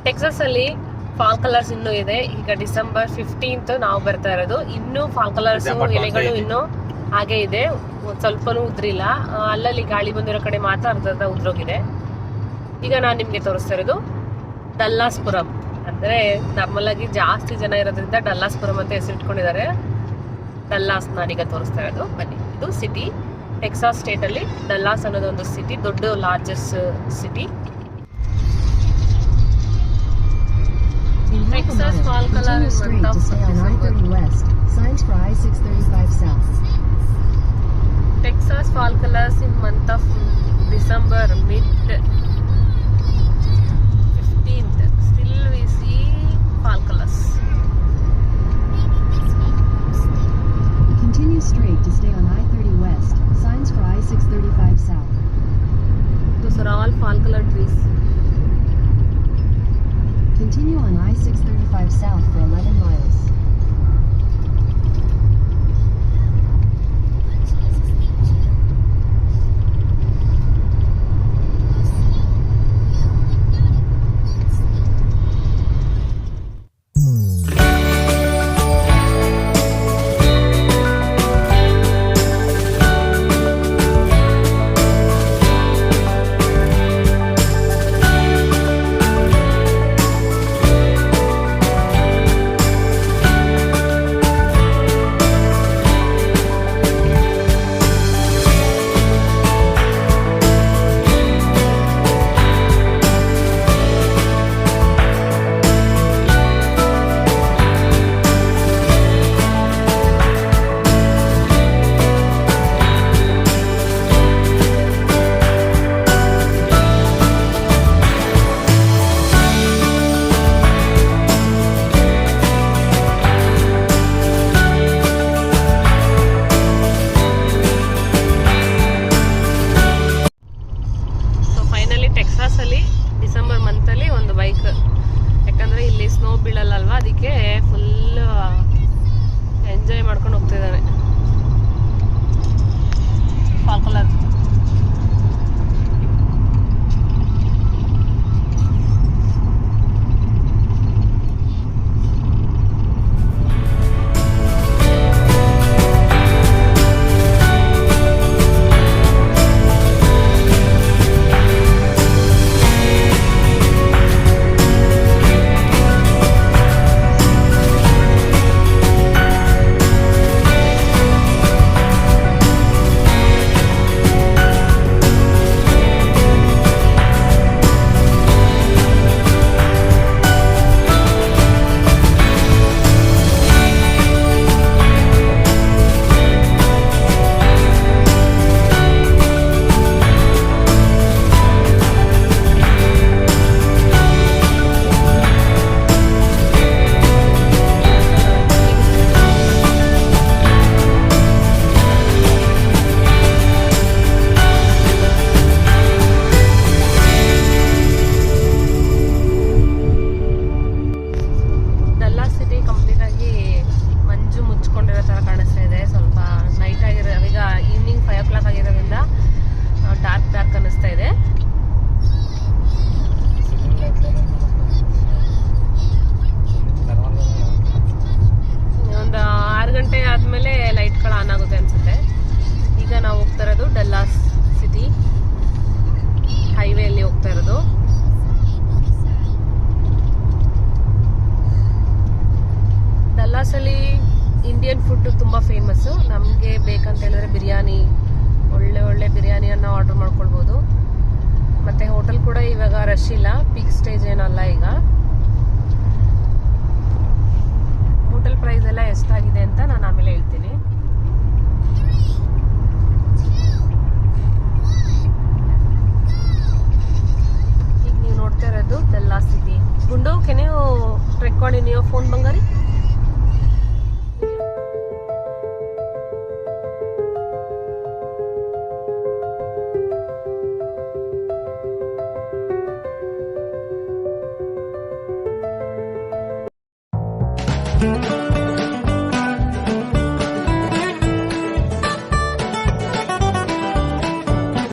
Texas ಅಲ್ಲಿ fall colours ಇನ್ನೂ ಇದೆ. ಈಗ ಡಿಸೆಂಬರ್ 15th ನಾವು ಬರ್ತಾ ಇರೋದು. ಇನ್ನೂ ಫಾಲ್ ಕಲರ್ಸ್ ಎಲೆಗಳು ಇನ್ನೂ ಹಾಗೆ ಇದೆ, ಸ್ವಲ್ಪನೂ ಉದ್ರಿಲ್ಲ. ಅಲ್ಲಲ್ಲಿ ಗಾಳಿ ಬಂದಿರೋ ಕಡೆ ಮಾತ್ರ ಅರ್ಧ ಉದ್ರೋಗಿದೆ. ಈಗ ನಾನು ನಿಮ್ಗೆ ತೋರಿಸ್ತಾ ಇರೋದು ಡಲ್ಲಾಸ್ಪುರಂ. ಅಂದ್ರೆ ನಾರ್ಮಲ್ ಆಗಿ ಜಾಸ್ತಿ ಜನ ಇರೋದ್ರಿಂದ ಡಲ್ಲಾಸ್ಪುರಂ ಅಂತ ಹೆಸರಿಟ್ಕೊಂಡಿದ್ದಾರೆ. ಡಲ್ಲಾಸ್ ನಾನೀಗ ತೋರಿಸ್ತಾ ಇರೋದು. ಬನ್ನಿ, ಇದು ಸಿಟಿ, ಟೆಕ್ಸಾಸ್ ಸ್ಟೇಟ್ ಅಲ್ಲಿ ಡಲ್ಲಾಸ್ ಅನ್ನೋದು ಒಂದು ಸಿಟಿ, ದೊಡ್ಡ largest city. Texas fall color in month of December. Texas fall colors in month of December, mid 15th. Still we see fall colors. Continue straight to stay on I-30 West. Signs for I-635 South. Those are all fall color trees. Continue on I-635 South for 11 miles. Texas ಅಲ್ಲಿ December month ಅಲ್ಲಿ ಒಂದು bike, ಯಾಕಂದ್ರೆ ಇಲ್ಲಿ snow ಬೀಳಲ್ಲಲ್ವಾ, ಅದಕ್ಕೆ full enjoy ಮಾಡ್ಕೊಂಡು ಹೋಗ್ತಿದ್ದಾನೆ. Fall colour ಡಲ್ಲಾಸ್ city highway ಅಲ್ಲಿ ಹೋಗ್ತಾ ಇರೋದು. ಡಲ್ಲಾಸ್ ಅಲ್ಲಿ ಇಂಡಿಯನ್ ಫುಡ್ ತುಂಬಾ ಫೇಮಸ್. ನಮಗೆ ಬೇಕಂತ ಹೇಳಿದ್ರೆ ಬಿರಿಯಾನಿ, ಒಳ್ಳೆ ಒಳ್ಳೆ ಬಿರಿಯಾನಿಯನ್ನು ಆರ್ಡರ್ ಮಾಡ್ಕೊಳ್ಬೋದು. ಮತ್ತೆ ಹೋಟೆಲ್ ಕೂಡ ಇವಾಗ ರಶ್ ಇಲ್ಲ, ಪೀಕ್ ಸ್ಟೇಜ್ ಏನಲ್ಲ. ಈಗ ಹೋಟೆಲ್ ಪ್ರೈಸ್ ಎಲ್ಲ ಎಷ್ಟಾಗಿದೆ ಅಂತ ನಾನು ಆಮೇಲೆ ಹೇಳ್ತೀನಿ. ಈಗ ನೀವು ನೋಡ್ತಾ ಇರೋದು ಡಲ್ಲಾಸ್ ಸಿಟಿ. ಗುಂಡು, can you record in your phone Bangari?